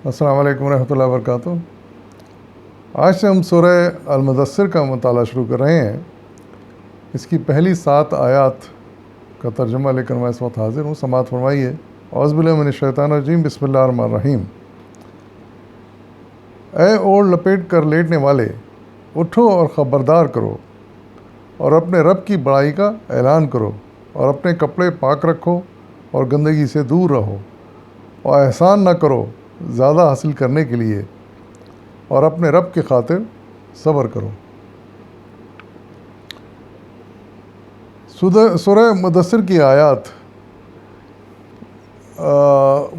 السلام علیکم ورحمۃ اللہ وبرکاتہ۔ آج سے ہم سورہ المدثر کا مطالعہ شروع کر رہے ہیں۔ اس کی پہلی 7 آیات کا ترجمہ لے کر میں اس وقت حاضر ہوں، سماعت فرمائیے۔ اعوذ باللہ من الشیطان الرجیم، بسم اللہ الرحمن الرحیم۔ اے اوڑھ لپیٹ کر لیٹنے والے، اٹھو اور خبردار کرو اور اپنے رب کی بڑائی کا اعلان کرو، اور اپنے کپڑے پاک رکھو اور گندگی سے دور رہو، اور احسان نہ کرو زیادہ حاصل کرنے کے لیے، اور اپنے رب کی خاطر صبر کرو۔ سورہ مدثر کی آیات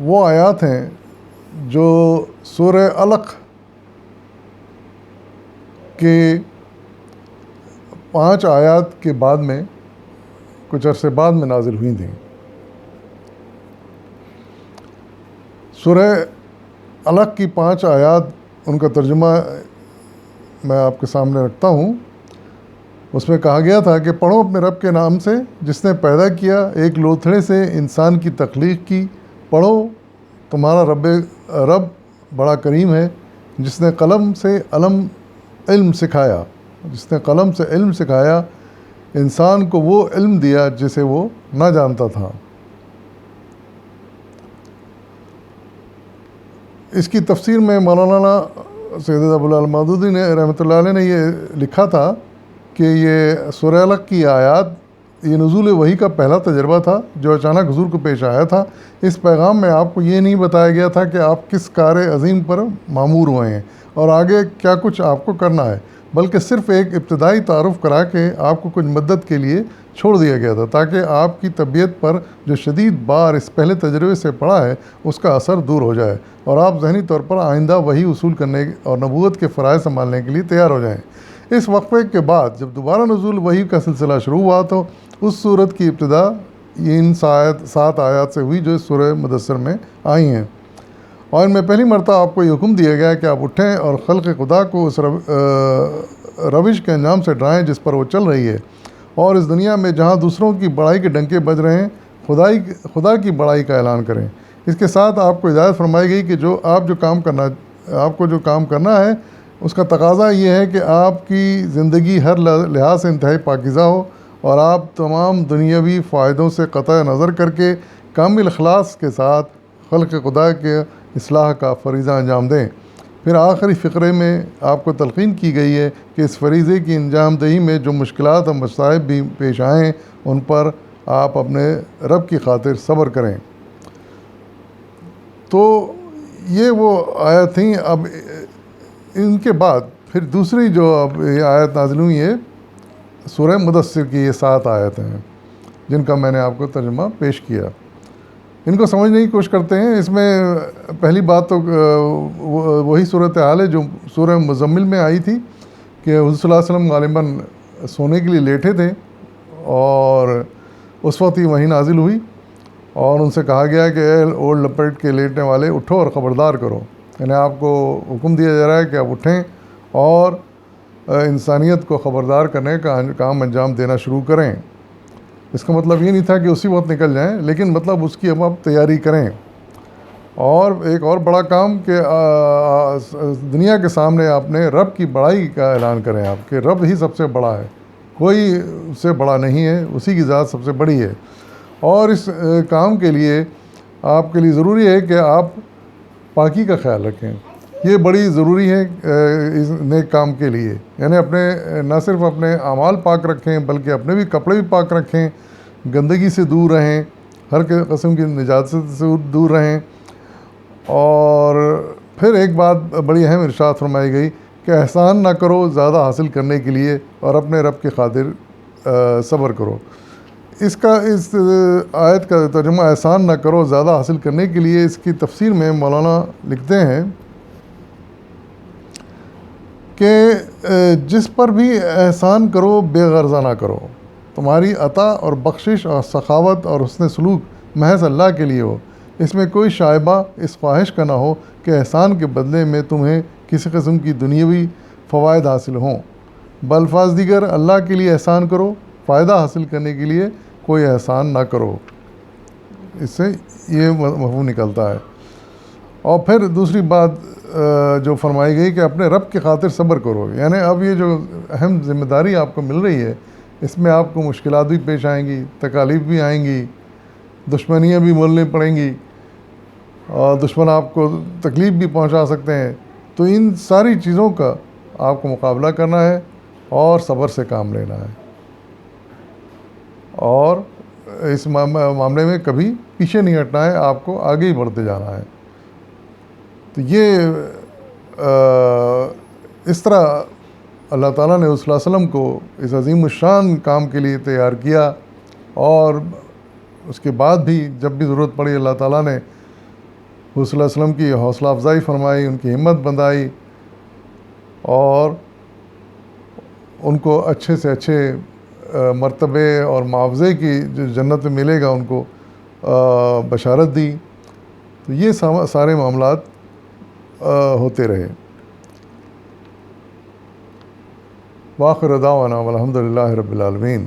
وہ آیات ہیں جو سورہ علق کے 5 آیات کے بعد میں کچھ عرصے بعد میں نازل ہوئی تھیں۔ سورہ علق کی 5 آیات، ان کا ترجمہ میں آپ کے سامنے رکھتا ہوں۔ اس میں کہا گیا تھا کہ پڑھو اپنے رب کے نام سے جس نے پیدا کیا ایک لوتھڑے سے انسان کی تخلیق کی۔ پڑھو تمہارا رب بڑا کریم ہے، جس نے قلم سے علم سکھایا، انسان کو وہ علم دیا جسے وہ نہ جانتا تھا۔ اس کی تفسیر میں مولانا سید ابوالعلا مودودی نے رحمۃ اللہ علیہ نے یہ لکھا تھا کہ یہ سورہ علق کی آیات یہ نزول وحی کا پہلا تجربہ تھا جو اچانک حضور کو پیش آیا تھا۔ اس پیغام میں آپ کو یہ نہیں بتایا گیا تھا کہ آپ کس کار عظیم پر مامور ہوئے ہیں اور آگے کیا کچھ آپ کو کرنا ہے، بلکہ صرف ایک ابتدائی تعارف کرا کے آپ کو کچھ مدت کے لیے چھوڑ دیا گیا تھا تاکہ آپ کی طبیعت پر جو شدید بار اس پہلے تجربے سے پڑا ہے اس کا اثر دور ہو جائے اور آپ ذہنی طور پر آئندہ وحی وصول کرنے اور نبوت کے فرائض سنبھالنے کے لیے تیار ہو جائیں۔ اس وقفے کے بعد جب دوبارہ نزول وحی کا سلسلہ شروع ہوا تو اس صورت کی ابتدا ان 7 آیات سے ہوئی جو اس سورہ مدثر میں آئی ہیں، اور ان میں پہلی مرتبہ آپ کو یہ حکم دیا گیا کہ آپ اٹھیں اور خلق خدا کو اس روش کے انجام سے ڈرائیں جس پر وہ چل رہی ہے، اور اس دنیا میں جہاں دوسروں کی بڑائی کے ڈنکے بج رہے ہیں خدا کی بڑائی کا اعلان کریں۔ اس کے ساتھ آپ کو ہدایت فرمائی گئی کہ آپ کو جو کام کرنا ہے اس کا تقاضا یہ ہے کہ آپ کی زندگی ہر لحاظ سے انتہائی پاکیزہ ہو اور آپ تمام دنیاوی فائدوں سے قطع نظر کر کے کامل اخلاص کے ساتھ خلق خدا کے اصلاح کا فریضہ انجام دیں۔ پھر آخری فقرے میں آپ کو تلقین کی گئی ہے کہ اس فریضے کی انجام دہی میں جو مشکلات اور مصائب بھی پیش آئیں ان پر آپ اپنے رب کی خاطر صبر کریں۔ تو یہ وہ آیت تھیں۔ اب ان کے بعد پھر دوسری جو اب یہ آیت نازل ہوئی ہے سورہ مدثر کی، یہ 7 آیتیں ہیں جن کا میں نے آپ کو ترجمہ پیش کیا۔ ان کو سمجھنے کی کوشش کرتے ہیں۔ اس میں پہلی بات تو وہی صورتحال ہے جو سورہ مزمل میں آئی تھی کہ حضور صلی اللہ علیہ وسلم غالباً سونے کے لیے لیٹے تھے اور اس وقت ہی وحی نازل ہوئی اور ان سے کہا گیا کہ اے اوڑھ لپیٹ کے لیٹنے والے، اٹھو اور خبردار کرو۔ یعنی آپ کو حکم دیا جا رہا ہے کہ آپ اٹھیں اور انسانیت کو خبردار کرنے کا کام انجام دینا شروع کریں۔ اس کا مطلب یہ نہیں تھا کہ اسی وقت نکل جائیں، لیکن مطلب اس کی اب آپ تیاری کریں۔ اور ایک اور بڑا کام کہ دنیا کے سامنے اپنے رب کی بڑائی کا اعلان کریں، آپ کہ رب ہی سب سے بڑا ہے، کوئی اس سے بڑا نہیں ہے، اسی کی ذات سب سے بڑی ہے۔ اور اس کام کے لیے آپ کے لیے ضروری ہے کہ آپ پاکی کا خیال رکھیں۔ یہ بڑی ضروری ہے اس نیک کام کے لیے، یعنی نہ صرف اپنے اعمال پاک رکھیں بلکہ اپنے بھی کپڑے بھی پاک رکھیں، گندگی سے دور رہیں، ہر قسم کی نجاست سے دور رہیں۔ اور پھر ایک بات بڑی اہم ارشاد فرمائی گئی کہ احسان نہ کرو زیادہ حاصل کرنے کے لیے اور اپنے رب کی خاطر صبر کرو۔ اس آیت کا ترجمہ احسان نہ کرو زیادہ حاصل کرنے کے لیے، اس کی تفسیر میں مولانا لکھتے ہیں کہ جس پر بھی احسان کرو بے غرضہ نہ کرو، تمہاری عطا اور بخشش اور سخاوت اور حسن سلوک محض اللہ کے لیے ہو، اس میں کوئی شائبہ اس خواہش کا نہ ہو کہ احسان کے بدلے میں تمہیں کسی قسم کی دنیاوی فوائد حاصل ہوں، بالفاظ دیگر اللہ کے لیے احسان کرو، فائدہ حاصل کرنے کے لیے کوئی احسان نہ کرو۔ اس سے یہ مفہوم نکلتا ہے۔ اور پھر دوسری بات جو فرمائی گئی کہ اپنے رب کی خاطر صبر کرو، یعنی اب یہ جو اہم ذمہ داری آپ کو مل رہی ہے اس میں آپ کو مشکلات بھی پیش آئیں گی، تکالیف بھی آئیں گی، دشمنیاں بھی مولنی پڑیں گی، اور دشمن آپ کو تکلیف بھی پہنچا سکتے ہیں. تو ان ساری چیزوں کا آپ کو مقابلہ کرنا ہے اور صبر سے کام لینا ہے، اور اس معاملے میں کبھی پیچھے نہیں ہٹنا ہے، آپ کو آگے ہی بڑھتے جانا ہے. تو یہ اس طرح اللہ تعالیٰ نے اس صلی اللہ علیہ وسلم کو اس عظیم الشان کام کے لیے تیار کیا، اور اس کے بعد بھی جب بھی ضرورت پڑی اللہ تعالیٰ نے حضور صلی اللہ علیہ وسلم کی حوصلہ افزائی فرمائی، ان کی ہمت بندھائی، اور ان کو اچھے سے اچھے مرتبے اور معاوضے کی جو جنت میں ملے گا ان کو بشارت دی. تو یہ سارے معاملات ہوتے رہے. وآخر دعوانا والحمد للہ رب العالمین.